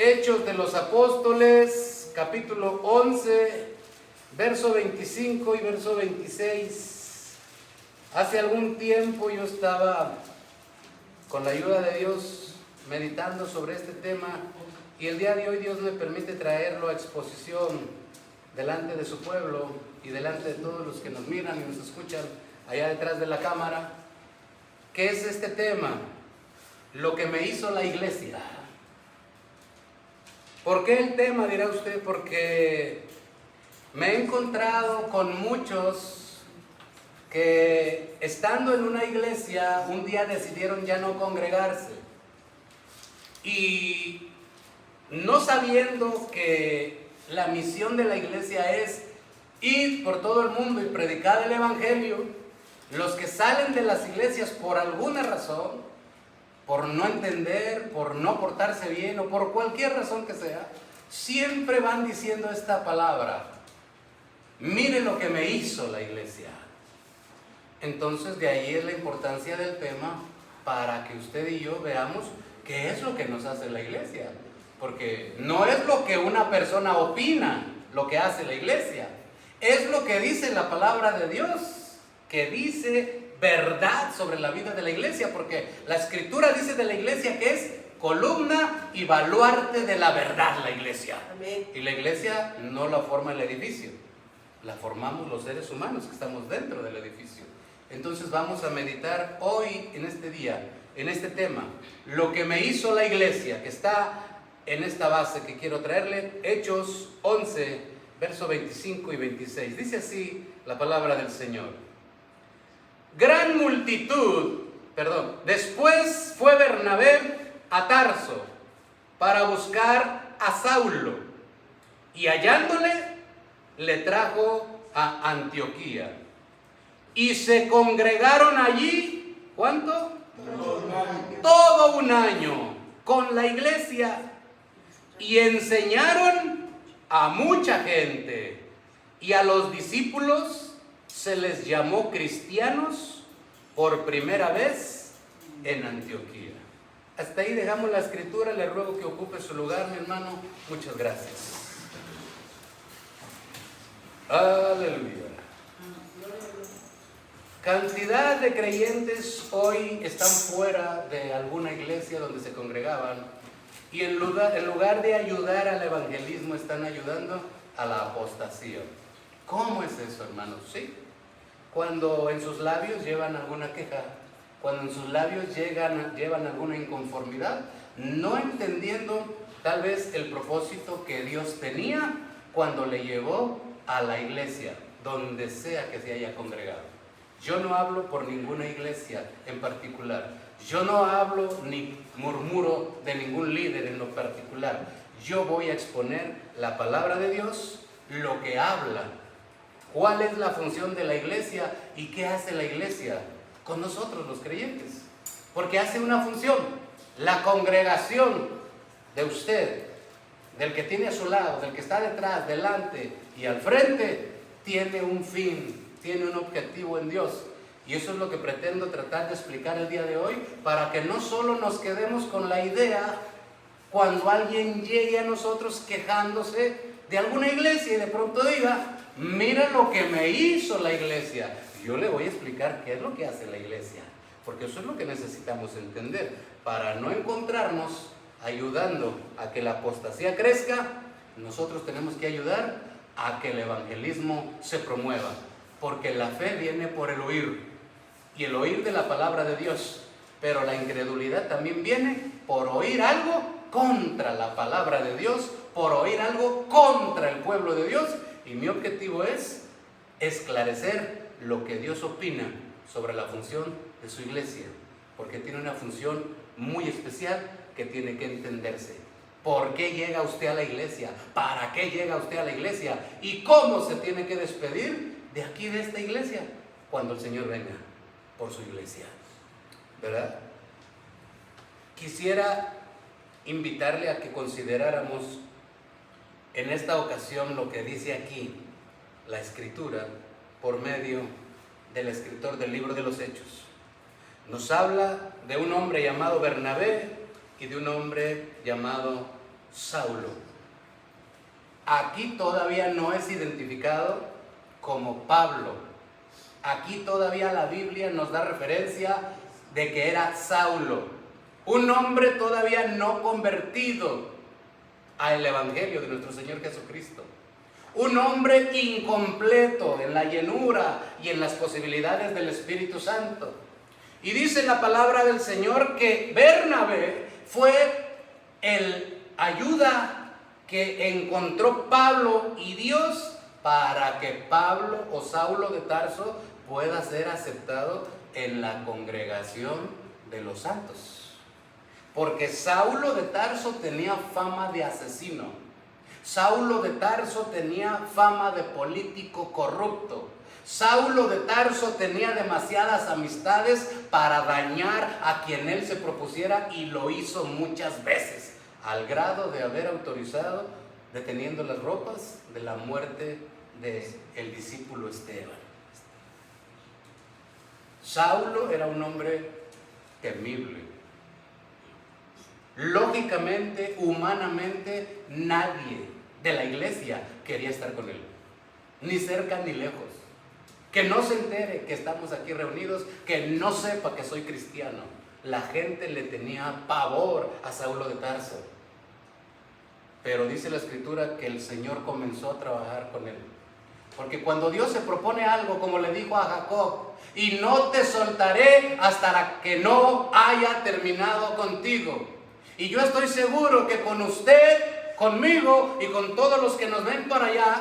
Hechos de los Apóstoles, capítulo 11, verso 25 y verso 26. Hace algún tiempo yo estaba, con la ayuda de Dios, meditando sobre este tema, y el día de hoy Dios me permite traerlo a exposición delante de su pueblo y delante de todos los que nos miran y nos escuchan allá detrás de la cámara. ¿Qué es este tema? Lo que me hizo la iglesia. ¿Por qué el tema, dirá usted? Porque me he encontrado con muchos que, estando en una iglesia, un día decidieron ya no congregarse, y no sabiendo que la misión de la iglesia es ir por todo el mundo y predicar el evangelio, los que salen de las iglesias por alguna razón, por no entender, por no portarse bien o por cualquier razón que sea, siempre van diciendo esta palabra: mire lo que me hizo la iglesia. Entonces de ahí es la importancia del tema, para que usted y yo veamos qué es lo que nos hace la iglesia. Porque no es lo que una persona opina lo que hace la iglesia, es lo que dice la palabra de Dios, que dice verdad sobre la vida de la iglesia, porque la escritura dice de la iglesia que es columna y baluarte de la verdad, la iglesia. Amén. Y la iglesia no la forma el edificio, la formamos los seres humanos que estamos dentro del edificio. Entonces vamos a meditar hoy, en este día, en este tema, lo que me hizo la iglesia, que está en esta base que quiero traerle, Hechos 11, verso 25 y 26. Dice así la palabra del Señor. Después fue Bernabé a Tarso para buscar a Saulo, y hallándole, le trajo a Antioquía. Y se congregaron allí, ¿cuánto? Todo un año con la iglesia, y enseñaron a mucha gente, y a los discípulos se les llamó cristianos por primera vez en Antioquía. Hasta ahí dejamos la escritura. Le ruego que ocupe su lugar, mi hermano. Muchas gracias. Aleluya. Cantidad de creyentes hoy están fuera de alguna iglesia donde se congregaban, y en lugar de ayudar al evangelismo, están ayudando a la apostasía. ¿Cómo es eso, hermanos? ¿Sí? Cuando en sus labios llevan alguna queja, cuando en sus labios llevan alguna inconformidad, no entendiendo tal vez el propósito que Dios tenía cuando le llevó a la iglesia, donde sea que se haya congregado. Yo no hablo por ninguna iglesia en particular, yo no hablo ni murmuro de ningún líder en lo particular. Yo voy a exponer la palabra de Dios, lo que habla. ¿Cuál es la función de la iglesia y qué hace la iglesia con nosotros los creyentes? Porque hace una función. La congregación de usted, del que tiene a su lado, del que está detrás, delante y al frente, tiene un fin, tiene un objetivo en Dios. Y eso es lo que pretendo tratar de explicar el día de hoy, para que no solo nos quedemos con la idea cuando alguien llegue a nosotros quejándose de alguna iglesia y de pronto diga: mira lo que me hizo la iglesia. Yo le voy a explicar qué es lo que hace la iglesia, porque eso es lo que necesitamos entender para no encontrarnos ayudando a que la apostasía crezca. Nosotros tenemos que ayudar a que el evangelismo se promueva, porque la fe viene por el oír, y el oír de la palabra de Dios, pero la incredulidad también viene por oír algo contra la palabra de Dios, por oír algo contra el pueblo de Dios. Y mi objetivo es esclarecer lo que Dios opina sobre la función de su iglesia, porque tiene una función muy especial que tiene que entenderse. ¿Por qué llega usted a la iglesia? ¿Para qué llega usted a la iglesia? ¿Y cómo se tiene que despedir de aquí, de esta iglesia, cuando el Señor venga por su iglesia? ¿Verdad? Quisiera invitarle a que consideráramos en esta ocasión lo que dice aquí la escritura por medio del escritor del libro de los Hechos. Nos habla de un hombre llamado Bernabé y de un hombre llamado Saulo. Aquí todavía no es identificado como Pablo. Aquí todavía la Biblia nos da referencia de que era Saulo, un hombre todavía no convertido al Evangelio de nuestro Señor Jesucristo. Un hombre incompleto en la llenura y en las posibilidades del Espíritu Santo. Y dice la palabra del Señor que Bernabé fue el ayuda que encontró Pablo y Dios para que Pablo o Saulo de Tarso pueda ser aceptado en la congregación de los santos. Porque Saulo de Tarso tenía fama de asesino. Saulo de Tarso tenía fama de político corrupto. Saulo de Tarso tenía demasiadas amistades para dañar a quien él se propusiera, y lo hizo muchas veces, al grado de haber autorizado, deteniendo las ropas, de la muerte del discípulo Esteban. Saulo era un hombre temible. Lógicamente, humanamente, nadie de la iglesia quería estar con él, ni cerca ni lejos. Que no se entere que estamos aquí reunidos, que no sepa que soy cristiano. La gente le tenía pavor a Saulo de Tarso. Pero dice la Escritura que el Señor comenzó a trabajar con él. Porque cuando Dios se propone algo, como le dijo a Jacob, y no te soltaré hasta que no haya terminado contigo. Y yo estoy seguro que con usted, conmigo y con todos los que nos ven por allá,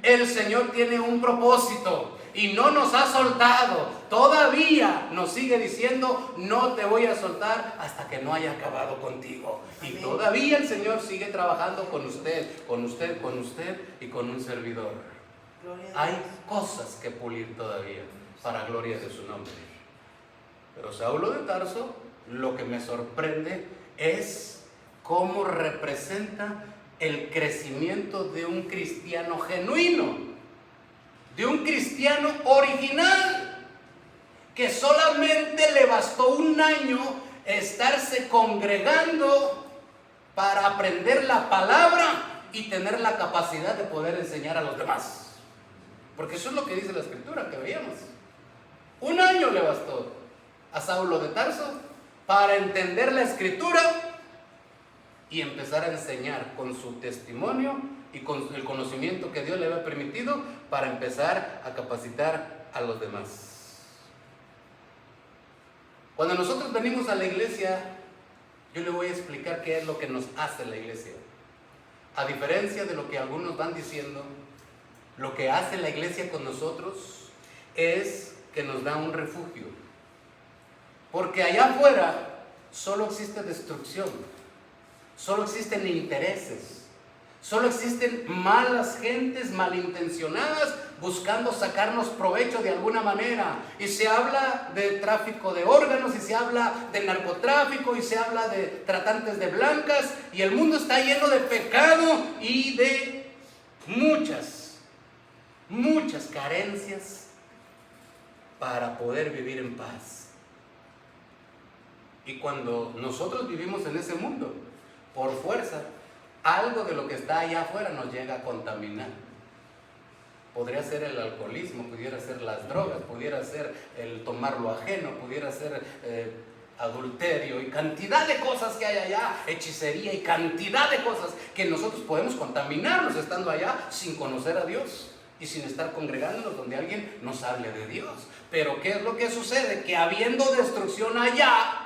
el Señor tiene un propósito y no nos ha soltado. Todavía nos sigue diciendo: no te voy a soltar hasta que no haya acabado contigo. Y todavía el Señor sigue trabajando con usted y con un servidor. Hay cosas que pulir todavía para gloria de su nombre. Pero Saulo de Tarso, lo que me sorprende es cómo representa el crecimiento de un cristiano genuino, de un cristiano original, que solamente le bastó un año estarse congregando para aprender la palabra y tener la capacidad de poder enseñar a los demás. Porque eso es lo que dice la Escritura que veíamos. Un año le bastó a Saulo de Tarso para entender la Escritura y empezar a enseñar con su testimonio y con el conocimiento que Dios le había permitido, para empezar a capacitar a los demás. Cuando nosotros venimos a la iglesia, yo le voy a explicar qué es lo que nos hace la iglesia. A diferencia de lo que algunos van diciendo, lo que hace la iglesia con nosotros es que nos da un refugio. Porque allá afuera solo existe destrucción, solo existen intereses, solo existen malas gentes malintencionadas buscando sacarnos provecho de alguna manera. Y se habla de tráfico de órganos, y se habla de narcotráfico, y se habla de tratantes de blancas, y el mundo está lleno de pecado y de muchas carencias para poder vivir en paz. Y cuando nosotros vivimos en ese mundo, por fuerza, algo de lo que está allá afuera nos llega a contaminar. Podría ser el alcoholismo, pudiera ser las drogas, pudiera ser el tomar lo ajeno, pudiera ser adulterio y cantidad de cosas que hay allá, hechicería y cantidad de cosas que nosotros podemos contaminarnos estando allá sin conocer a Dios y sin estar congregándonos donde alguien nos hable de Dios. Pero ¿qué es lo que sucede? Que habiendo destrucción allá,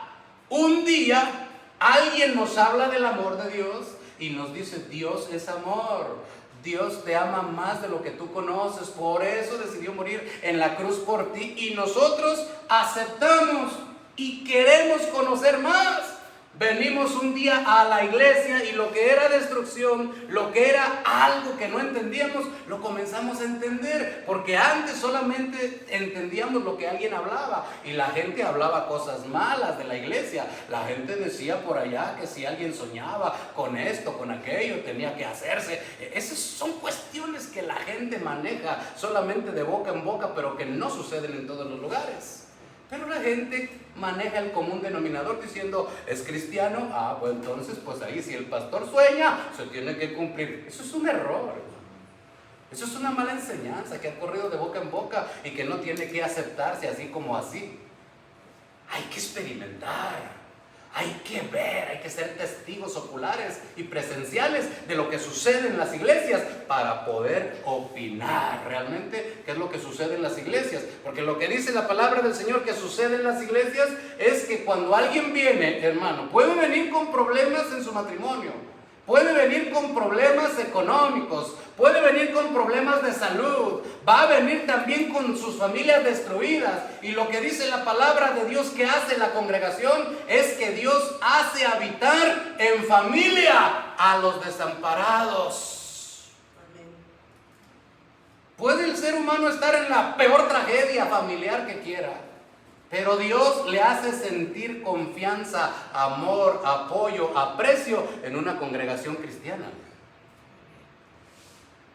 un día alguien nos habla del amor de Dios y nos dice: Dios es amor, Dios te ama más de lo que tú conoces, por eso decidió morir en la cruz por ti. Y nosotros aceptamos y queremos conocer más. Venimos un día a la iglesia y lo que era destrucción, lo que era algo que no entendíamos, lo comenzamos a entender. Porque antes solamente entendíamos lo que alguien hablaba, y la gente hablaba cosas malas de la iglesia. La gente decía por allá que si alguien soñaba con esto, con aquello, tenía que hacerse. Esas son cuestiones que la gente maneja solamente de boca en boca, pero que no suceden en todos los lugares. Pero la gente maneja el común denominador diciendo, ¿es cristiano? Ah, pues entonces, pues ahí si el pastor sueña, se tiene que cumplir. Eso es un error. Eso es una mala enseñanza que ha corrido de boca en boca y que no tiene que aceptarse así como así. Hay que experimentar. Hay que ver, hay que ser testigos oculares y presenciales de lo que sucede en las iglesias para poder opinar realmente qué es lo que sucede en las iglesias. Porque lo que dice la palabra del Señor que sucede en las iglesias es que cuando alguien viene, hermano, puede venir con problemas en su matrimonio, puede venir con problemas económicos, puede venir con problemas de salud, va a venir también con sus familias destruidas. Y lo que dice la palabra de Dios que hace la congregación es que Dios hace habitar en familia a los desamparados. Puede el ser humano estar en la peor tragedia familiar que quiera, pero Dios le hace sentir confianza, amor, apoyo, aprecio en una congregación cristiana.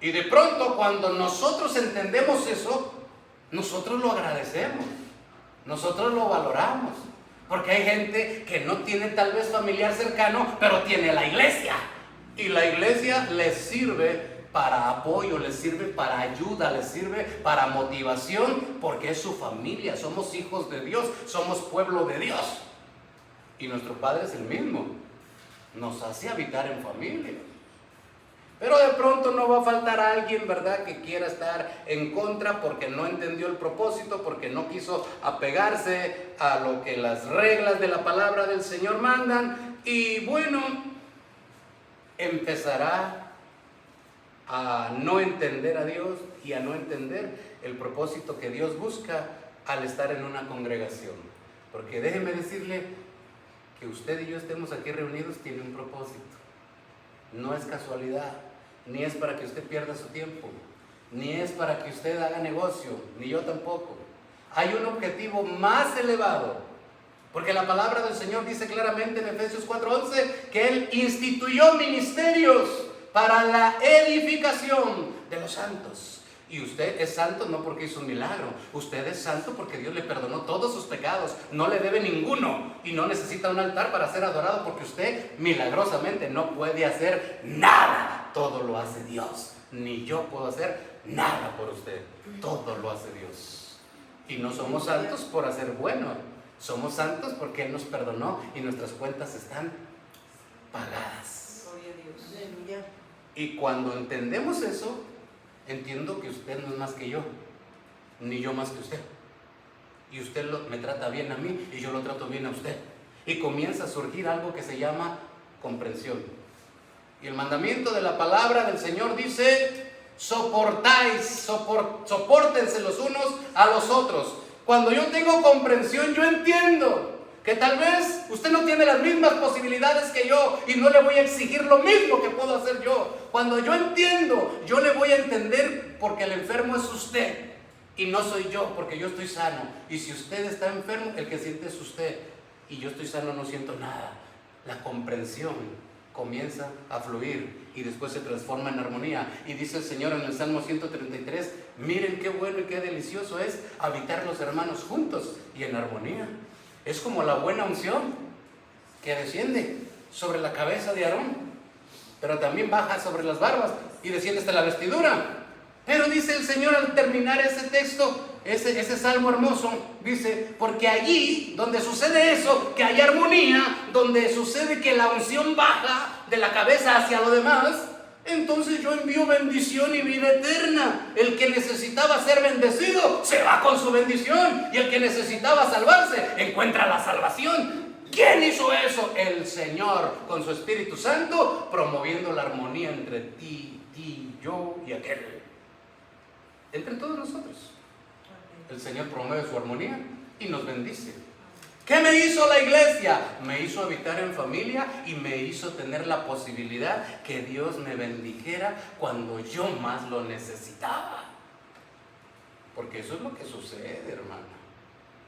Y de pronto cuando nosotros entendemos eso, nosotros lo agradecemos, nosotros lo valoramos. Porque hay gente que no tiene tal vez familiar cercano, pero tiene la iglesia. Y la iglesia les sirve para apoyo, les sirve para ayuda, les sirve para motivación, porque es su familia, somos hijos de Dios, somos pueblo de Dios. Y nuestro Padre es el mismo, nos hace habitar en familia. Pero de pronto no va a faltar alguien, ¿verdad?, que quiera estar en contra porque no entendió el propósito, porque no quiso apegarse a lo que las reglas de la palabra del Señor mandan. Y bueno, empezará a no entender a Dios y a no entender el propósito que Dios busca al estar en una congregación. Porque déjeme decirle que usted y yo estemos aquí reunidos tiene un propósito. No es casualidad, ni es para que usted pierda su tiempo, ni es para que usted haga negocio, ni yo tampoco. Hay un objetivo más elevado, porque la palabra del Señor dice claramente en Efesios 4:11 que Él instituyó ministerios para la edificación de los santos. Y usted es santo no porque hizo un milagro, usted es santo porque Dios le perdonó todos sus pecados, no le debe ninguno y no necesita un altar para ser adorado, porque usted milagrosamente no puede hacer nada, todo lo hace Dios. Ni yo puedo hacer nada por usted, todo lo hace Dios. Y no somos santos por hacer bueno, somos santos porque Él nos perdonó y nuestras cuentas están pagadas. Y cuando entendemos eso, entiendo que usted no es más que yo, ni yo más que usted. Y usted me trata bien a mí y yo lo trato bien a usted. Y comienza a surgir algo que se llama comprensión. Y el mandamiento de la palabra del Señor dice: sopórtense los unos a los otros. Cuando yo tengo comprensión, yo entiendo que tal vez usted no tiene las mismas posibilidades que yo y no le voy a exigir lo mismo que puedo hacer yo. Cuando yo entiendo, yo le voy a entender porque el enfermo es usted y no soy yo, porque yo estoy sano. Y si usted está enfermo, el que siente es usted. Y yo estoy sano, no siento nada. La comprensión comienza a fluir y después se transforma en armonía. Y dice el Señor en el Salmo 133, miren qué bueno y qué delicioso es habitar los hermanos juntos y en armonía. Es como la buena unción que desciende sobre la cabeza de Aarón, pero también baja sobre las barbas y desciende hasta la vestidura. Pero dice el Señor al terminar ese texto, ese salmo hermoso, dice: porque allí donde sucede eso, que hay armonía, donde sucede que la unción baja de la cabeza hacia lo demás, entonces yo envío bendición y vida eterna. El que necesitaba ser bendecido se va con su bendición, y el que necesitaba salvarse encuentra la salvación. ¿Quién hizo eso? El Señor, con su Espíritu Santo, promoviendo la armonía entre ti, yo y aquel, entre todos nosotros. El Señor promueve su armonía y nos bendice. ¿Qué me hizo la iglesia? Me hizo habitar en familia y me hizo tener la posibilidad que Dios me bendijera cuando yo más lo necesitaba. Porque eso es lo que sucede, hermano.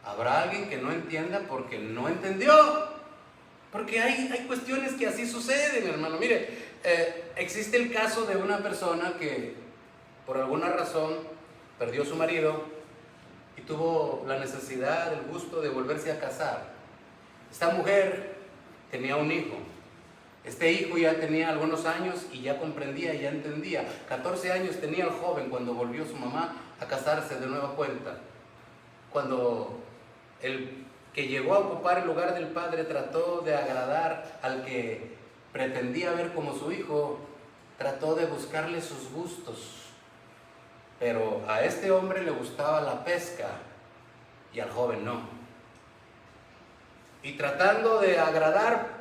Habrá alguien que no entienda porque no entendió. Porque hay cuestiones que así suceden, hermano. Mire, existe el caso de una persona que por alguna razón perdió su marido y tuvo la necesidad, el gusto de volverse a casar. Esta mujer tenía un hijo. Este hijo ya tenía algunos años y ya comprendía, ya entendía. 14 años tenía el joven cuando volvió su mamá a casarse de nueva cuenta. Cuando el que llegó a ocupar el lugar del padre trató de agradar al que pretendía ver como su hijo, trató de buscarle sus gustos. Pero a este hombre le gustaba la pesca y al joven no. Y tratando de agradar,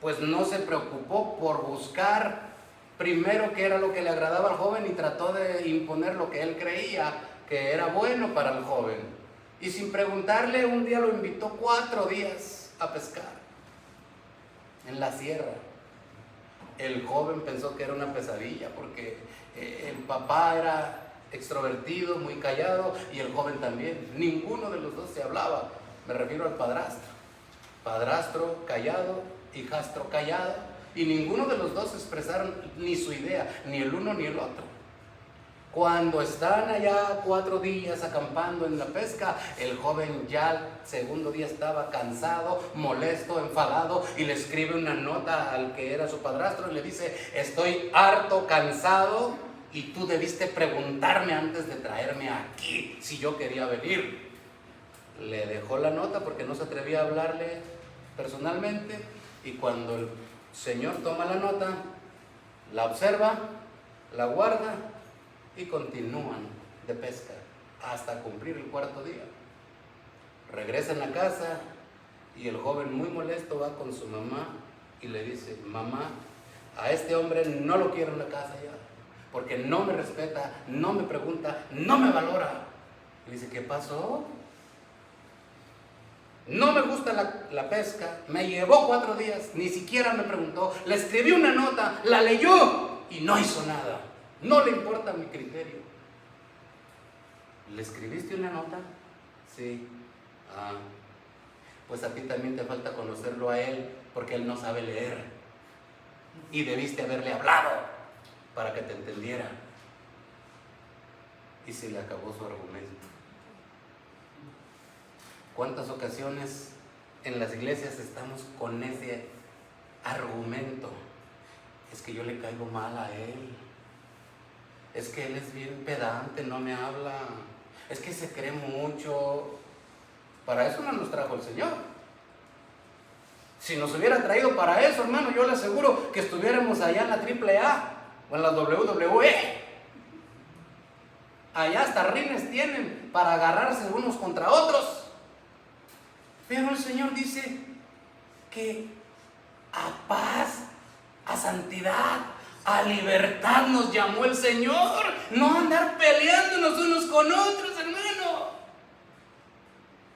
pues no se preocupó por buscar primero qué era lo que le agradaba al joven y trató de imponer lo que él creía que era bueno para el joven. Y sin preguntarle, un día lo invitó 4 días a pescar en la sierra. El joven pensó que era una pesadilla porque el papá era extrovertido, muy callado, y el joven también. Ninguno de los dos se hablaba. Me refiero al padrastro. Padrastro callado, hijastro callado, y ninguno de los dos expresaron ni su idea, ni el uno ni el otro. Cuando están allá 4 días acampando en la pesca, el joven ya al segundo día estaba cansado, molesto, enfadado, y le escribe una nota al que era su padrastro y le dice: estoy harto, cansado, y tú debiste preguntarme antes de traerme aquí si yo quería venir. Le dejó la nota porque no se atrevía a hablarle personalmente, y cuando el señor toma la nota, la observa, la guarda y continúan de pesca hasta cumplir el 4.º día. Regresan a casa y el joven, muy molesto, va con su mamá y le dice: mamá, a este hombre no lo quiero en la casa ya, porque no me respeta, no me pregunta, no me valora. Le dice: ¿qué pasó? No me gusta la pesca, me llevó 4 días, ni siquiera me preguntó, le escribí una nota, la leyó y no hizo nada. No le importa mi criterio. ¿Le escribiste una nota? Sí. Ah, pues a ti también te falta conocerlo a él, porque él no sabe leer. Y debiste haberle hablado para que te entendiera. Y se le acabó su argumento. ¿Cuántas ocasiones en las iglesias estamos con ese argumento? Es que yo le caigo mal a él. Es que él es bien pedante, no me habla. Es que se cree mucho. Para eso no nos trajo el Señor. Si nos hubiera traído para eso, hermano, yo le aseguro que estuviéramos allá en la AAA o en la WWE. Allá hasta rines tienen para agarrarse unos contra otros. Pero el Señor dice que a paz, a santidad, a libertad nos llamó el Señor. No andar peleándonos unos con otros, hermano.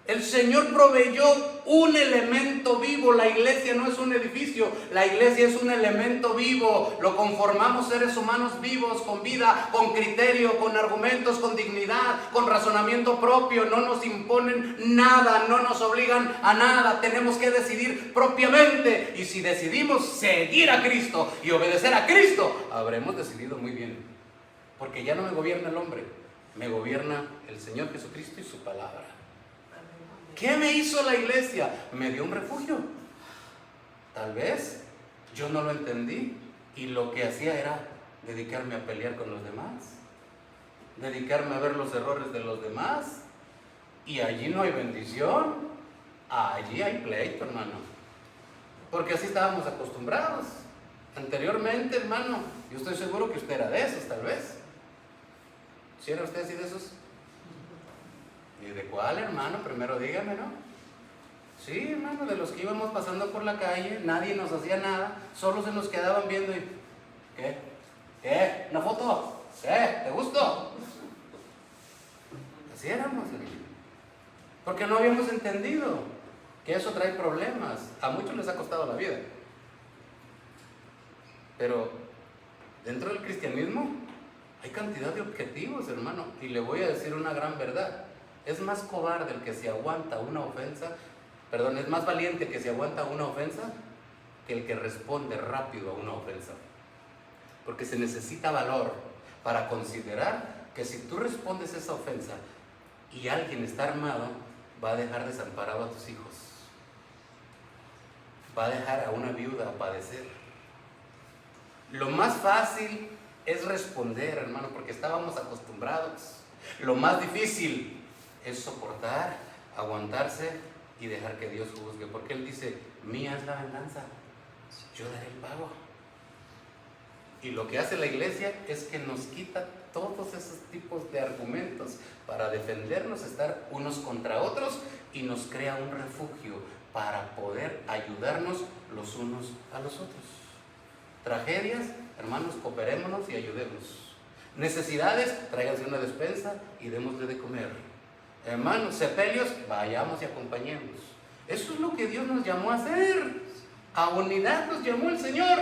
El Señor proveyó un elemento vivo. La iglesia no es un edificio, la iglesia es un elemento vivo. Lo conformamos seres humanos vivos, con vida, con criterio, con argumentos, con dignidad, con razonamiento propio. No nos imponen nada, no nos obligan a nada. Tenemos que decidir propiamente. Y si decidimos seguir a Cristo y obedecer a Cristo, habremos decidido muy bien. Porque ya no me gobierna el hombre, me gobierna el Señor Jesucristo y su palabra. ¿Qué me hizo la iglesia? Me dio un refugio. Tal vez yo no lo entendí y lo que hacía era dedicarme a pelear con los demás, dedicarme a ver los errores de los demás, y allí no hay bendición, allí hay pleito, hermano, porque así estábamos acostumbrados anteriormente, hermano. Yo estoy seguro que usted era de esos, tal vez. ¿Sí era usted así de esos? ¿Y de cuál, hermano? Primero dígame, ¿no? Sí, hermano, de los que íbamos pasando por la calle, nadie nos hacía nada, solo se nos quedaban viendo y... ¿Qué? ¿Qué? ¿Una foto? ¿Qué? ¿Te gustó? Así éramos, porque no habíamos entendido que eso trae problemas. A muchos les ha costado la vida. Pero dentro del cristianismo hay cantidad de objetivos, hermano, y le voy a decir una gran verdad. Es más cobarde el que se aguanta una ofensa, es más valiente que se aguanta una ofensa que el que responde rápido a una ofensa. Porque se necesita valor para considerar que si tú respondes esa ofensa y alguien está armado, va a dejar desamparado a tus hijos. Va a dejar a una viuda a padecer. Lo más fácil es responder, hermano, porque estábamos acostumbrados. Lo más difícil es soportar, aguantarse y dejar que Dios juzgue, porque Él dice, mía es la venganza, yo daré el pago. Y lo que hace la iglesia es que nos quita todos esos tipos de argumentos para defendernos, estar unos contra otros, y nos crea un refugio para poder ayudarnos los unos a los otros. Tragedias, hermanos, cooperémonos y ayudemos. Necesidades, tráiganse una despensa y démosle de comer. Hermanos, sepelios, vayamos y acompañemos. Eso es lo que Dios nos llamó a hacer. A unidad nos llamó el Señor.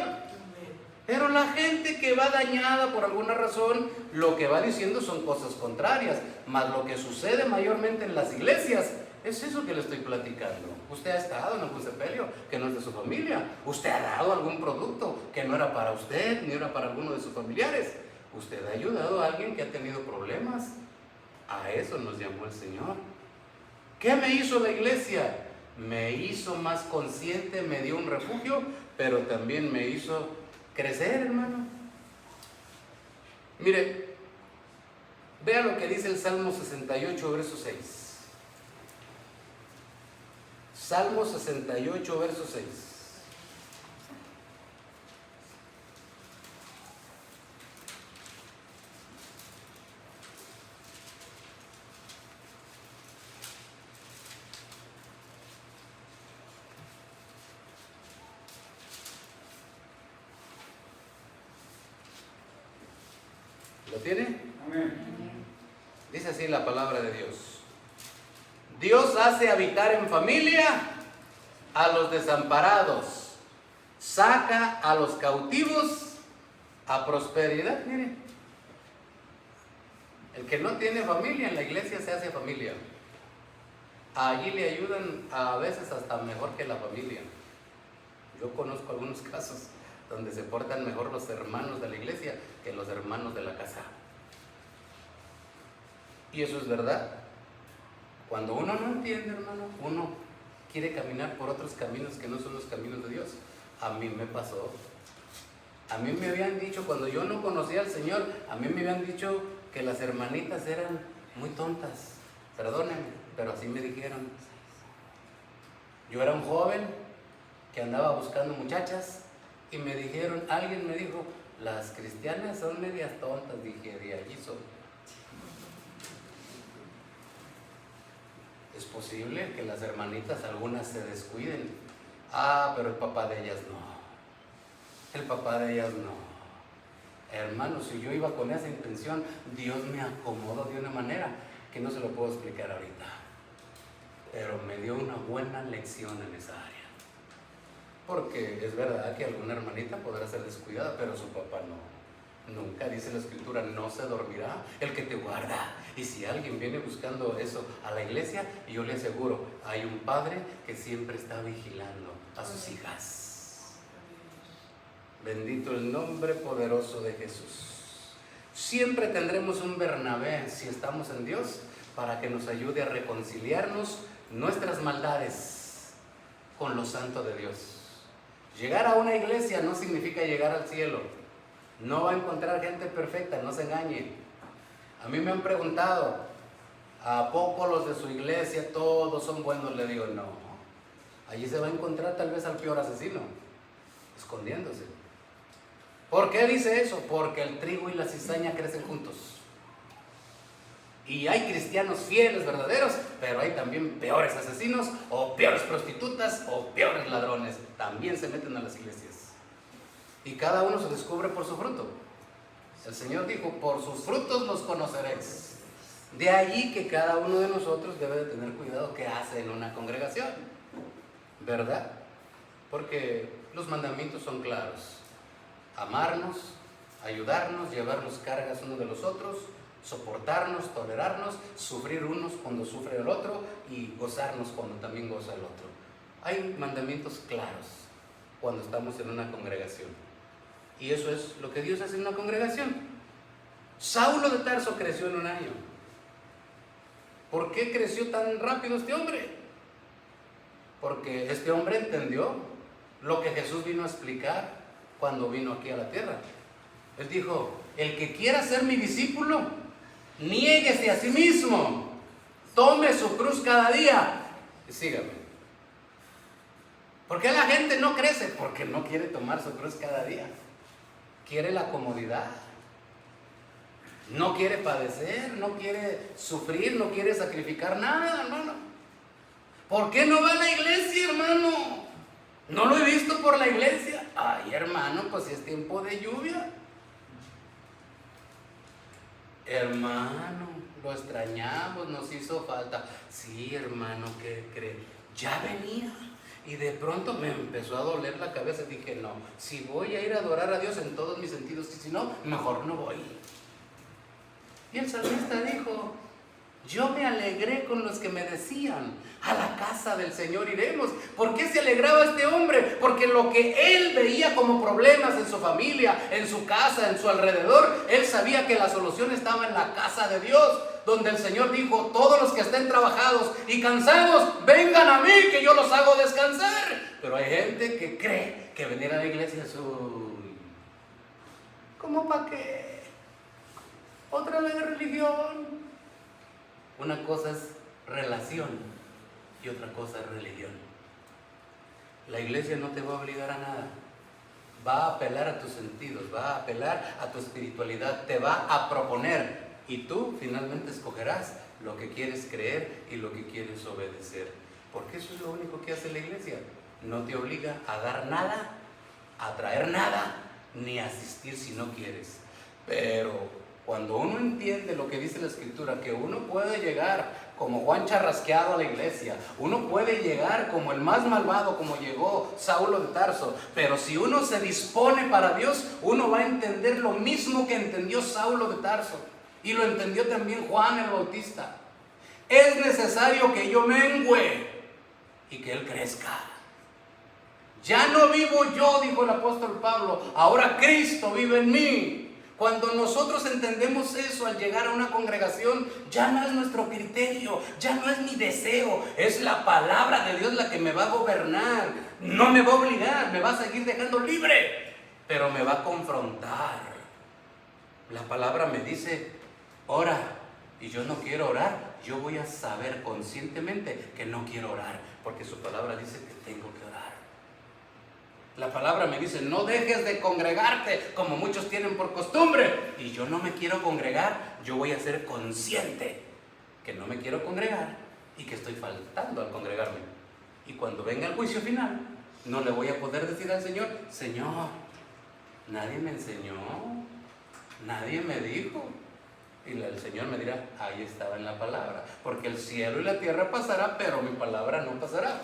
Pero la gente que va dañada por alguna razón, lo que va diciendo son cosas contrarias. Mas lo que sucede mayormente en las iglesias es eso que le estoy platicando. Usted ha estado en algún sepelio que no es de su familia. Usted ha dado algún producto que no era para usted ni era para alguno de sus familiares. Usted ha ayudado a alguien que ha tenido problemas. A eso nos llamó el Señor. ¿Qué me hizo la iglesia? Me hizo más consciente, me dio un refugio, pero también me hizo crecer, hermano. Mire, vea lo que dice el Salmo 68, verso 6. Salmo 68, verso 6. ¿Lo tiene? Amén. Dice así la palabra de Dios. Dios hace habitar en familia a los desamparados, saca a los cautivos a prosperidad. Mire, el que no tiene familia en la iglesia se hace familia. Allí le ayudan a veces hasta mejor que la familia. Yo conozco algunos casos donde se portan mejor los hermanos de la iglesia que los hermanos de la casa. Y eso es verdad. Cuando uno no entiende, hermano, uno quiere caminar por otros caminos que no son los caminos de Dios. A mí me pasó. A mí me habían dicho, cuando yo no conocía al Señor, a mí me habían dicho que las hermanitas eran muy tontas. Perdónenme, pero así me dijeron. Yo era un joven que andaba buscando muchachas y me dijeron, alguien me dijo, las cristianas son medias tontas. Dije, de allí son. Es posible que las hermanitas, algunas se descuiden. Pero el papá de ellas no. El papá de ellas no. Hermano, si yo iba con esa intención, Dios me acomodó de una manera que no se lo puedo explicar ahorita. Pero me dio una buena lección en esa área. Porque es verdad que alguna hermanita podrá ser descuidada, pero su papá no. Nunca, dice la Escritura, no se dormirá el que te guarda. Y si alguien viene buscando eso a la iglesia, yo le aseguro, hay un padre que siempre está vigilando a sus hijas. Bendito el nombre poderoso de Jesús. Siempre tendremos un Bernabé, si estamos en Dios, para que nos ayude a reconciliarnos nuestras maldades con lo santo de Dios. Llegar a una iglesia no significa llegar al cielo. No va a encontrar gente perfecta, no se engañe. A mí me han preguntado, ¿a poco los de su iglesia todos son buenos? Le digo, no. Allí se va a encontrar tal vez al peor asesino, escondiéndose. ¿Por qué dice eso? Porque el trigo y la cizaña crecen juntos. Y hay cristianos fieles, verdaderos, pero hay también peores asesinos, o peores prostitutas, o peores ladrones. También se meten a las iglesias. Y cada uno se descubre por su fruto. El Señor dijo, por sus frutos los conoceréis. De allí que cada uno de nosotros debe de tener cuidado qué hace en una congregación. ¿Verdad? Porque los mandamientos son claros. Amarnos, ayudarnos, llevarnos cargas unos de los otros, soportarnos, tolerarnos, sufrir unos cuando sufre el otro y gozarnos cuando también goza el otro. Hay mandamientos claros cuando estamos en una congregación. Y eso es lo que Dios hace en una congregación. Saulo de Tarso creció en un año. ¿Por qué creció tan rápido este hombre? Porque este hombre entendió lo que Jesús vino a explicar cuando vino aquí a la tierra. Él dijo: el que quiera ser mi discípulo, niéguese a sí mismo, tome su cruz cada día y sígame. ¿Por qué la gente no crece? Porque no quiere tomar su cruz cada día. Quiere la comodidad. No quiere padecer, no quiere sufrir, no quiere sacrificar nada, hermano. ¿Por qué no va a la iglesia, hermano? No lo he visto por la iglesia. Ay, hermano, pues es tiempo de lluvia. Hermano, lo extrañamos, nos hizo falta. Sí, hermano, ¿qué cree? Ya venía. Y de pronto me empezó a doler la cabeza. Dije: no, si voy a ir a adorar a Dios en todos mis sentidos, y si no, mejor no voy. Y el salmista dijo: yo me alegré con los que me decían, a la casa del Señor iremos. ¿Por qué se alegraba este hombre? Porque lo que él veía como problemas en su familia, en su casa, en su alrededor, él sabía que la solución estaba en la casa de Dios, donde el Señor dijo: todos los que estén trabajados y cansados, vengan a mí, que yo los hago descansar. Pero hay gente que cree que venir a la iglesia es ¿cómo para qué? Otra vez religión. Una cosa es relación y otra cosa es religión. La iglesia no te va a obligar a nada. Va a apelar a tus sentidos, va a apelar a tu espiritualidad, te va a proponer. Y tú finalmente escogerás lo que quieres creer y lo que quieres obedecer. Porque eso es lo único que hace la iglesia. No te obliga a dar nada, a traer nada, ni a asistir si no quieres. Pero cuando uno entiende lo que dice la Escritura, que uno puede llegar como Juan Charrasqueado a la iglesia, uno puede llegar como el más malvado, como llegó Saulo de Tarso, pero si uno se dispone para Dios, uno va a entender lo mismo que entendió Saulo de Tarso, y lo entendió también Juan el Bautista. Es necesario que yo mengüe y que Él crezca. Ya no vivo yo, dijo el apóstol Pablo, ahora Cristo vive en mí. Cuando nosotros entendemos eso al llegar a una congregación, ya no es nuestro criterio, ya no es mi deseo, es la palabra de Dios la que me va a gobernar. No me va a obligar, me va a seguir dejando libre, pero me va a confrontar. La palabra me dice: ora, y yo no quiero orar. Yo voy a saber conscientemente que no quiero orar, porque su palabra dice que tengo que orar. La palabra me dice: no dejes de congregarte como muchos tienen por costumbre. Y yo no me quiero congregar. Yo voy a ser consciente que no me quiero congregar y que estoy faltando al congregarme. Y cuando venga el juicio final, no le voy a poder decir al Señor: Señor, nadie me enseñó, nadie me dijo. Y el Señor me dirá: ahí estaba en la palabra. Porque el cielo y la tierra pasará, pero mi palabra no pasará.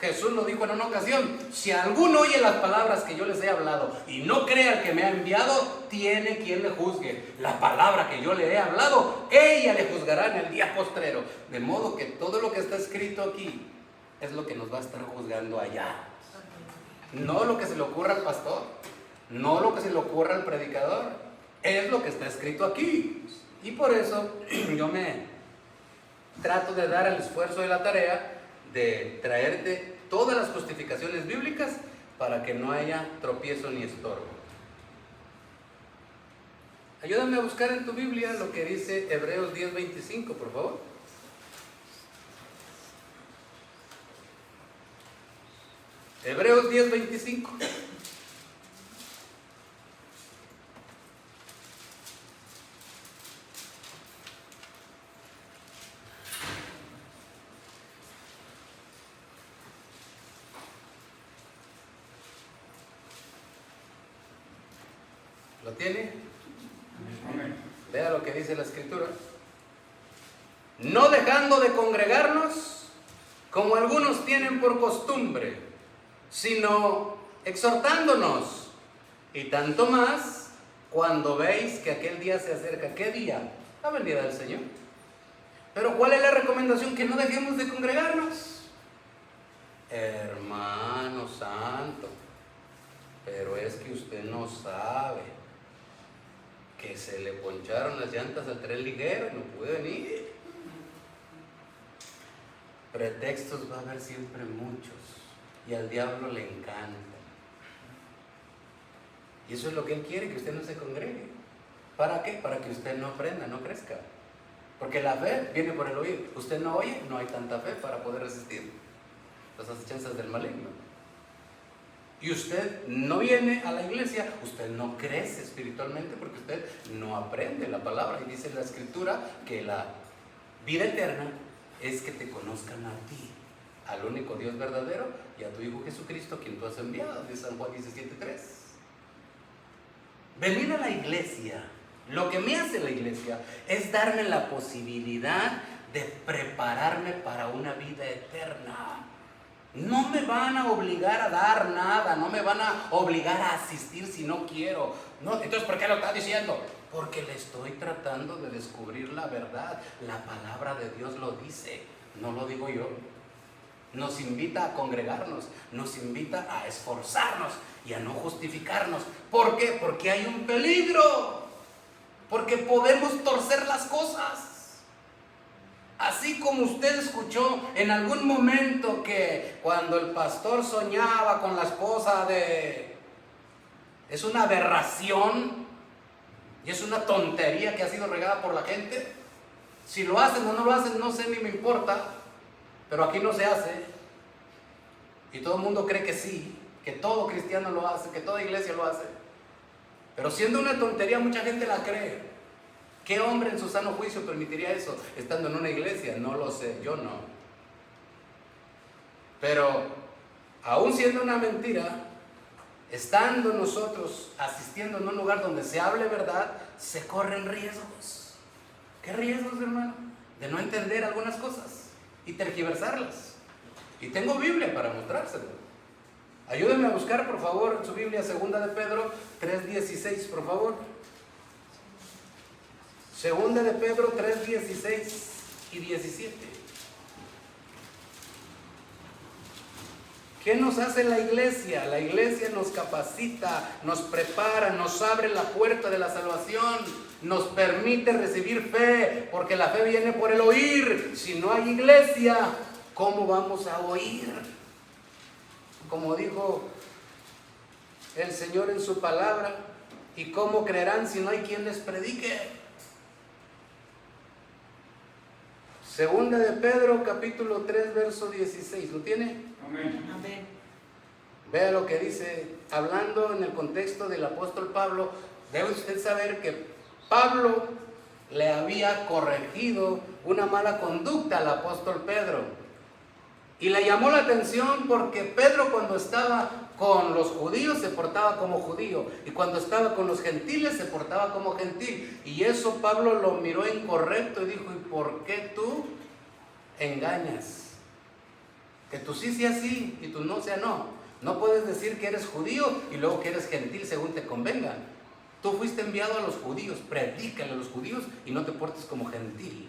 Jesús lo dijo en una ocasión: si alguno oye las palabras que yo les he hablado y no cree al que me ha enviado, tiene quien le juzgue. La palabra que yo le he hablado, ella le juzgará en el día postrero. De modo que todo lo que está escrito aquí es lo que nos va a estar juzgando allá. No lo que se le ocurra al pastor, no lo que se le ocurra al predicador, es lo que está escrito aquí. Y por eso yo me trato de dar el esfuerzo de la tarea de traerte todas las justificaciones bíblicas para que no haya tropiezo ni estorbo. Ayúdame a buscar en tu Biblia lo que dice Hebreos 10:25, por favor. Hebreos 10:25. ¿Lo tiene? Vea lo que dice la Escritura. No dejando de congregarnos, como algunos tienen por costumbre, sino exhortándonos, y tanto más cuando veis que aquel día se acerca. ¿Qué día? La venida del Señor. Pero ¿cuál es la recomendación? Que no dejemos de congregarnos. Hermano santo, pero es que usted no sabe que se le poncharon las llantas al tren ligero y no pude venir. Pretextos va a haber siempre muchos y al diablo le encanta. Y eso es lo que él quiere, que usted no se congregue. ¿Para qué? Para que usted no aprenda, no crezca. Porque la fe viene por el oír. Usted no oye, no hay tanta fe para poder resistir las acechanzas del maligno. Y usted no viene a la iglesia, usted no crece espiritualmente porque usted no aprende la palabra. Y dice la Escritura que la vida eterna es que te conozcan a ti, al único Dios verdadero, y a tu Hijo Jesucristo, quien tú has enviado, de San Juan 17:3. Venir a la iglesia, lo que me hace la iglesia es darme la posibilidad de prepararme para una vida eterna. No me van a obligar a dar nada, no me van a obligar a asistir si no quiero. No, entonces, ¿por qué lo está diciendo? Porque le estoy tratando de descubrir la verdad. La palabra de Dios lo dice, no lo digo yo. Nos invita a congregarnos, nos invita a esforzarnos y a no justificarnos. ¿Por qué? Porque hay un peligro, porque podemos torcer las cosas. Así como usted escuchó en algún momento que cuando el pastor soñaba con la esposa de... Es una aberración y es una tontería que ha sido regada por la gente. Si lo hacen o no lo hacen, no sé ni me importa, pero aquí no se hace. Y todo el mundo cree que sí, que todo cristiano lo hace, que toda iglesia lo hace. Pero siendo una tontería, mucha gente la cree. ¿Qué hombre en su sano juicio permitiría eso estando en una iglesia? No lo sé, yo no. Pero aún siendo una mentira, estando nosotros asistiendo en un lugar donde se hable verdad, se corren riesgos. ¿Qué riesgos, hermano? De no entender algunas cosas y tergiversarlas. Y tengo Biblia para mostrárselo. Ayúdenme a buscar, por favor, en su Biblia, 2 de Pedro 3:16, por favor. 2 de Pedro 3:16 y 17. ¿Qué nos hace la iglesia? La iglesia nos capacita, nos prepara, nos abre la puerta de la salvación, nos permite recibir fe, porque la fe viene por el oír. Si no hay iglesia, ¿cómo vamos a oír? Como dijo el Señor en su palabra, ¿y cómo creerán si no hay quien les predique? Segunda de Pedro, capítulo 3, verso 16. ¿Lo tiene? Amén. Amén. Vea lo que dice, hablando en el contexto del apóstol Pablo. Debe usted saber que Pablo le había corregido una mala conducta al apóstol Pedro. Y le llamó la atención porque Pedro, cuando estaba con los judíos, se portaba como judío, y cuando estaba con los gentiles se portaba como gentil. Y eso Pablo lo miró incorrecto y dijo: ¿y por qué tú engañas? Que tú sí sea sí y tú no sea no. No puedes decir que eres judío y luego que eres gentil según te convenga. Tú fuiste enviado a los judíos, predícale a los judíos y no te portes como gentil.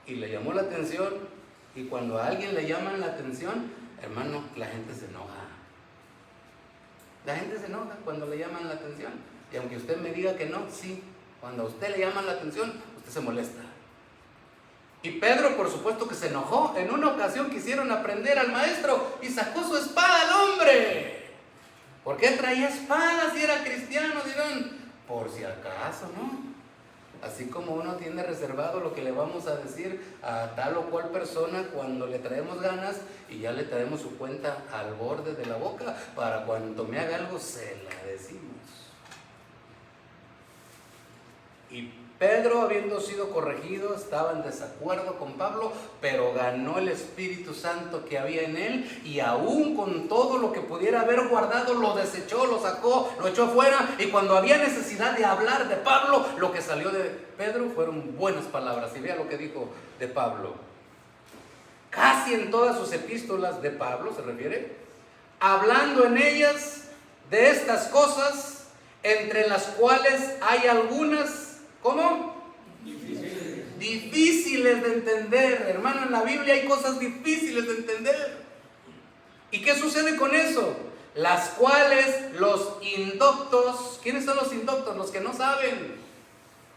Y le llamó la atención, y cuando a alguien le llaman la atención, hermano, la gente se enoja. La gente se enoja cuando le llaman la atención. Y aunque usted me diga que no, sí, cuando a usted le llaman la atención, usted se molesta. Y Pedro, por supuesto que se enojó. En una ocasión quisieron aprender al maestro y sacó su espada al hombre. ¿Por qué traía espada si era cristiano? Dirán, por si acaso, ¿no? Así como uno tiene reservado lo que le vamos a decir a tal o cual persona cuando le traemos ganas, y ya le traemos su cuenta al borde de la boca, para cuando me haga algo se la decimos. Y Pedro, habiendo sido corregido, estaba en desacuerdo con Pablo, pero ganó el Espíritu Santo que había en él, y aún con todo lo que pudiera haber guardado, lo desechó, lo sacó, lo echó fuera. Y cuando había necesidad de hablar de Pablo, lo que salió de Pedro fueron buenas palabras. Y vea lo que dijo de Pablo. Casi en todas sus epístolas de Pablo, se refiere, hablando en ellas de estas cosas, entre las cuales hay algunas, ¿cómo? Difíciles de entender. Hermano, en la Biblia hay cosas difíciles de entender. ¿Y qué sucede con eso? Las cuales los indoctos, ¿quiénes son los indoctos? Los que no saben,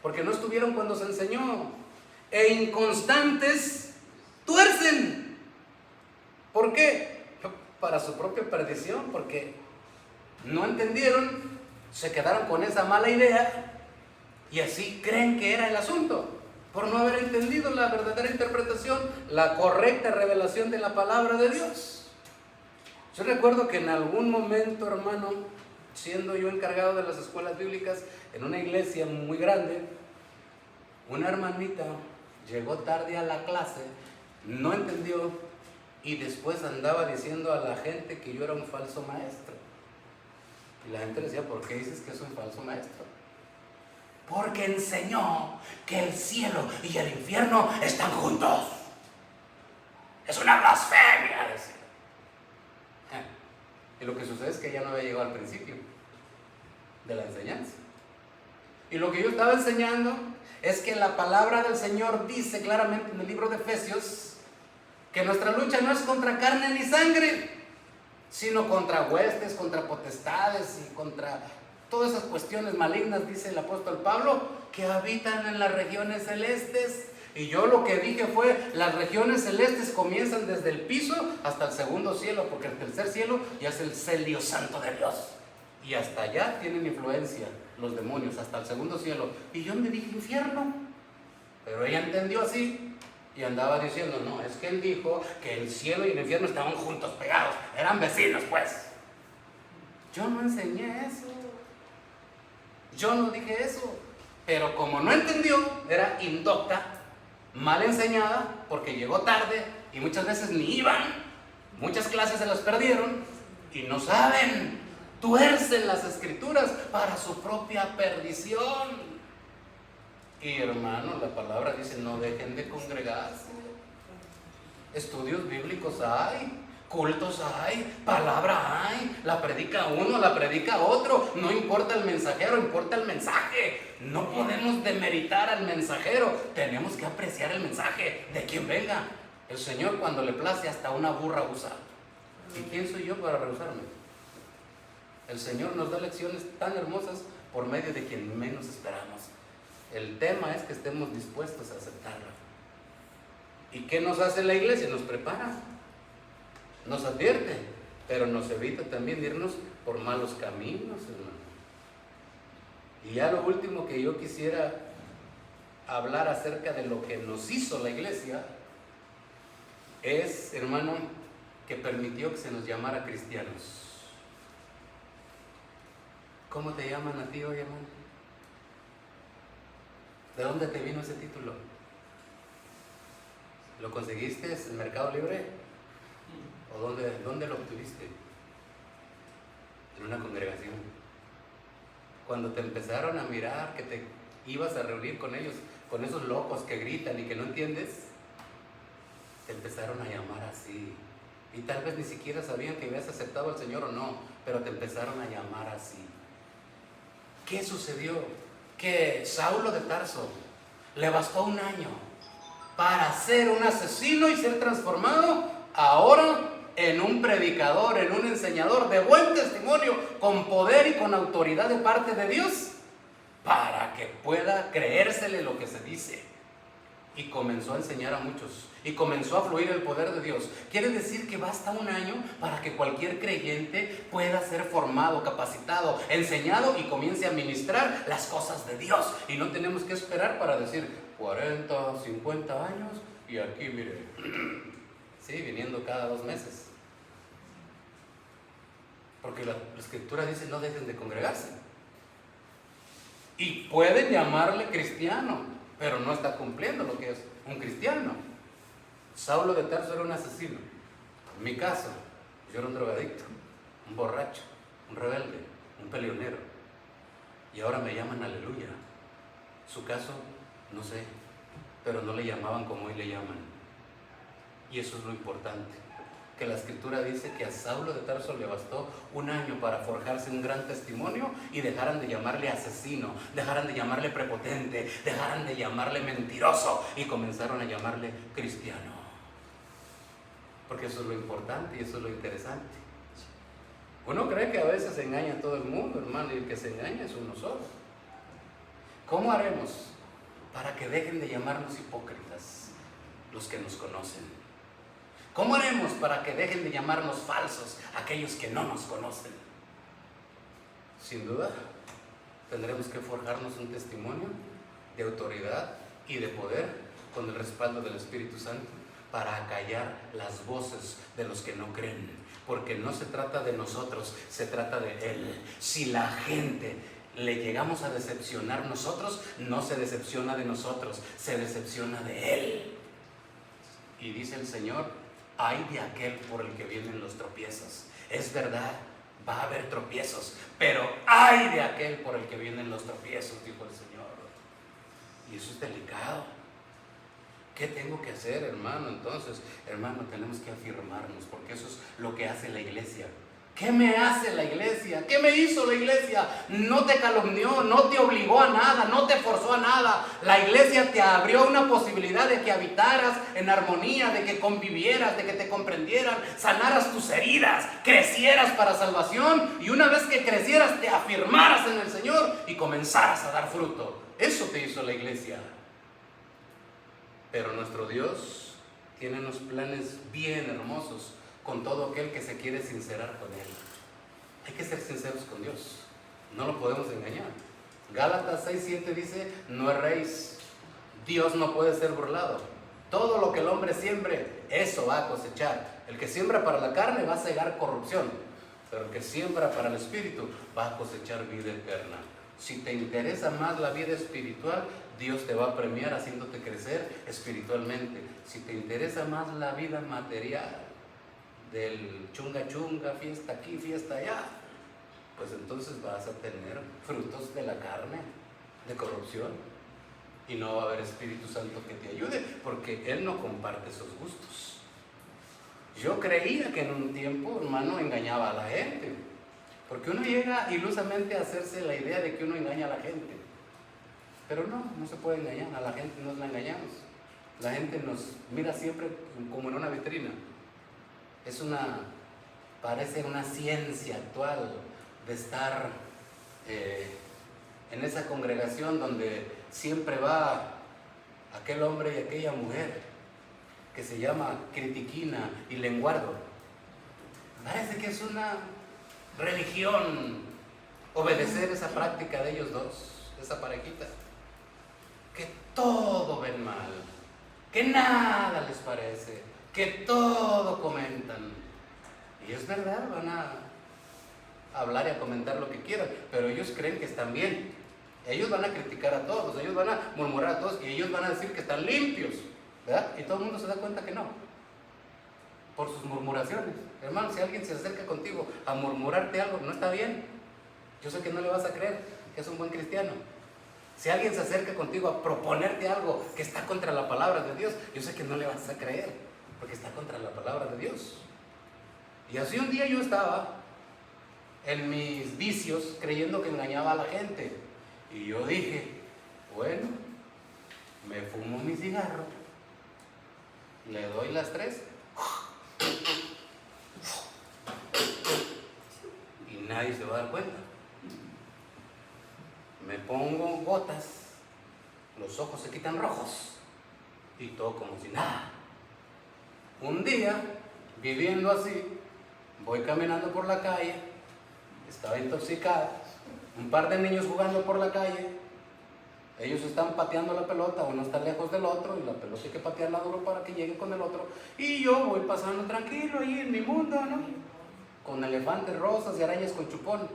porque no estuvieron cuando se enseñó. E inconstantes tuercen. ¿Por qué? Para su propia perdición, porque no entendieron, se quedaron con esa mala idea y así creen que era el asunto, por no haber entendido la verdadera interpretación, la correcta revelación de la palabra de Dios. Yo recuerdo que en algún momento, hermano, siendo yo encargado de las escuelas bíblicas en una iglesia muy grande, una hermanita llegó tarde a la clase, no entendió y después andaba diciendo a la gente que yo era un falso maestro. Y la gente decía, ¿por qué dices que es un falso maestro? Porque enseñó que el cielo y el infierno están juntos. Es una blasfemia, decía. Y lo que sucede es que ella no había llegado al principio de la enseñanza. Y lo que yo estaba enseñando es que la palabra del Señor dice claramente en el libro de Efesios que nuestra lucha no es contra carne ni sangre, sino contra huestes, contra potestades y contra todas esas cuestiones malignas, dice el apóstol Pablo, que habitan en las regiones celestes. Y yo lo que dije fue, las regiones celestes comienzan desde el piso hasta el segundo cielo, porque el tercer cielo ya es el celio santo de Dios. Y hasta allá tienen influencia los demonios, hasta el segundo cielo. Y yo me dije infierno, pero ella entendió así y andaba diciendo, no, es que él dijo que el cielo y el infierno estaban juntos, pegados, eran vecinos pues. Yo no enseñé eso, yo no dije eso, pero como no entendió, era indocta, mal enseñada, porque llegó tarde y muchas veces ni iban, muchas clases se las perdieron y no saben, tuercen las escrituras para su propia perdición. Y hermano, la palabra dice, no dejen de congregarse. Estudios bíblicos hay, cultos hay, palabra hay, la predica uno, la predica otro, no importa el mensajero, importa el mensaje. No podemos demeritar al mensajero, tenemos que apreciar el mensaje de quien venga. El Señor cuando le place hasta una burra usa. ¿Y quién soy yo para rehusarme? El Señor nos da lecciones tan hermosas por medio de quien menos esperamos. El tema es que estemos dispuestos a aceptarla. ¿Y qué nos hace la iglesia? Nos prepara, nos advierte, pero nos evita también irnos por malos caminos, hermano. Y ya lo último que yo quisiera hablar acerca de lo que nos hizo la iglesia es, hermano, que permitió que se nos llamara cristianos. ¿Cómo te llaman a ti hoy, hermano? ¿De dónde te vino ese título? ¿Lo conseguiste en Mercado Libre? ¿O dónde lo obtuviste? En una congregación. Cuando te empezaron a mirar que te ibas a reunir con ellos, con esos locos que gritan y que no entiendes, te empezaron a llamar así. Y tal vez ni siquiera sabían que habías aceptado al Señor o no, pero te empezaron a llamar así. ¿Qué sucedió? Que Saulo de Tarso le bastó un año para ser un asesino y ser transformado ahora en un predicador, en un enseñador de buen testimonio, con poder y con autoridad de parte de Dios, para que pueda creérsele lo que se dice. Y comenzó a enseñar a muchos, y comenzó a fluir el poder de Dios. Quiere decir que basta un año para que cualquier creyente pueda ser formado, capacitado, enseñado y comience a ministrar las cosas de Dios. Y no tenemos que esperar para decir 40, 50 años y aquí mire, sí, viniendo cada 2 meses. Porque la escritura dice no dejen de congregarse. Y pueden llamarle cristiano, pero no está cumpliendo lo que es un cristiano. Saulo de Tarso era un asesino. En mi caso, yo era un drogadicto, un borracho, un rebelde, un peleonero. Y ahora me llaman aleluya. Su caso, no sé, pero no le llamaban como hoy le llaman. Y eso es lo importante, que la escritura dice que a Saulo de Tarso le bastó un año para forjarse un gran testimonio y dejaran de llamarle asesino, dejaran de llamarle prepotente, dejaran de llamarle mentiroso y comenzaron a llamarle cristiano. Porque eso es lo importante y eso es lo interesante. Uno cree que a veces engaña a todo el mundo, hermano, y el que se engaña es uno solo. ¿Cómo haremos para que dejen de llamarnos hipócritas los que nos conocen? ¿Cómo haremos para que dejen de llamarnos falsos aquellos que no nos conocen? Sin duda, tendremos que forjarnos un testimonio de autoridad y de poder con el respaldo del Espíritu Santo para acallar las voces de los que no creen, porque no se trata de nosotros, se trata de Él. Si la gente le llegamos a decepcionar nosotros, no se decepciona de nosotros, se decepciona de Él. Y dice el Señor, ay de aquel por el que vienen los tropiezos. Es verdad, va a haber tropiezos, pero ay de aquel por el que vienen los tropiezos, dijo el Señor. Y eso es delicado. ¿Qué tengo que hacer, hermano? Entonces, hermano, tenemos que afirmarnos, porque eso es lo que hace la iglesia. ¿Qué me hace la iglesia? ¿Qué me hizo la iglesia? No te calumnió, no te obligó a nada, no te forzó a nada. La iglesia te abrió una posibilidad de que habitaras en armonía, de que convivieras, de que te comprendieran, sanaras tus heridas, crecieras para salvación, y una vez que crecieras te afirmaras en el Señor y comenzaras a dar fruto. Eso te hizo la iglesia. Pero nuestro Dios tiene unos planes bien hermosos con todo aquel que se quiere sincerar con Él. Hay que ser sinceros con Dios, no lo podemos engañar. Gálatas 6:7 dice, no erréis, Dios no puede ser burlado. Todo lo que el hombre siembre, eso va a cosechar. El que siembra para la carne va a cegar corrupción, pero el que siembra para el espíritu va a cosechar vida eterna. Si te interesa más la vida espiritual, Dios te va a premiar haciéndote crecer espiritualmente. Si te interesa más la vida material, del chunga chunga, fiesta aquí, fiesta allá, pues entonces vas a tener frutos de la carne, de corrupción, y no va a haber Espíritu Santo que te ayude, porque Él no comparte esos gustos. Yo creía que en un tiempo, hermano, engañaba a la gente, porque uno llega ilusamente a hacerse la idea de que uno engaña a la gente, pero no se puede engañar, a la gente nos la engañamos. La gente nos mira siempre como en una vitrina. Parece una ciencia actual de estar en esa congregación donde siempre va aquel hombre y aquella mujer que se llama critiquina y lenguardo. Parece que es una religión obedecer esa práctica de ellos dos, de esa parejita, que todo ven mal, que nada les parece, que todo comentan. Y es verdad, van a hablar y a comentar lo que quieran, pero ellos creen que están bien. Ellos van a criticar a todos, ellos van a murmurar a todos, y ellos van a decir que están limpios, ¿verdad? Y todo el mundo se da cuenta que no, por sus murmuraciones. Hermano, si alguien se acerca contigo a murmurarte algo, no está bien. Yo sé que no le vas a creer que es un buen cristiano. Si alguien se acerca contigo a proponerte algo que está contra la palabra de Dios, yo sé que no le vas a creer, porque está contra la palabra de Dios. Y así un día yo estaba en mis vicios creyendo que engañaba a la gente. Y yo dije, bueno, me fumo mi cigarro, le doy las 3 y nadie se va a dar cuenta. Me pongo gotas, los ojos se quitan rojos y todo como si nada. Un día, viviendo así, voy caminando por la calle, estaba intoxicado, un par de niños jugando por la calle, ellos están pateando la pelota, uno está lejos del otro y la pelota hay que patearla duro para que llegue con el otro, y yo voy pasando tranquilo ahí en mi mundo, ¿no? Con elefantes rosas y arañas con chupón.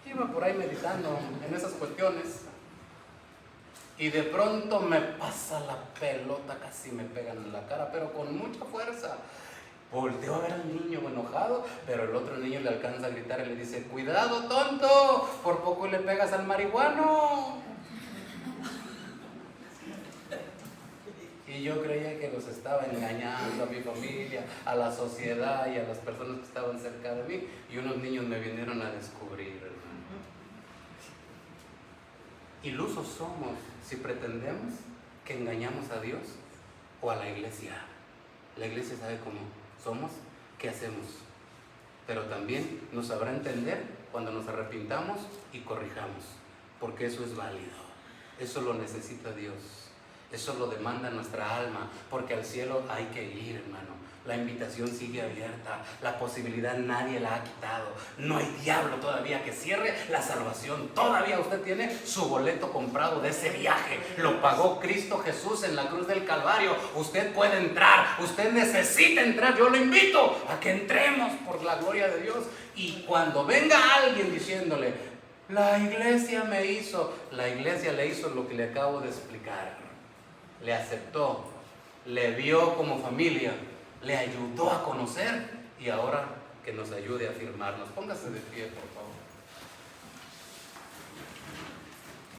Iba por ahí meditando en esas cuestiones y de pronto me pasa la pelota, casi me pegan en la cara, pero con mucha fuerza. Volteo a ver al niño enojado, pero el otro niño le alcanza a gritar y le dice, cuidado tonto, por poco le pegas al marihuano. Y yo creía que los estaba engañando a mi familia, a la sociedad y a las personas que estaban cerca de mí, y unos niños me vinieron a descubrir, hermano. Ilusos somos si pretendemos que engañamos a Dios o a la iglesia. La iglesia sabe cómo somos, qué hacemos, pero también nos sabrá entender cuando nos arrepintamos y corrijamos, porque eso es válido, eso lo necesita Dios. Eso lo demanda nuestra alma, porque al cielo hay que ir, hermano. La invitación sigue abierta, la posibilidad nadie la ha quitado. No hay diablo todavía que cierre la salvación. Todavía usted tiene su boleto comprado de ese viaje. Lo pagó Cristo Jesús en la cruz del Calvario. Usted puede entrar, usted necesita entrar. Yo lo invito a que entremos por la gloria de Dios. Y cuando venga alguien diciéndole, la iglesia me hizo, la iglesia le hizo lo que le acabo de explicar. Le aceptó, le vio como familia, le ayudó a conocer y ahora que nos ayude a afirmarnos. Póngase de pie, por favor.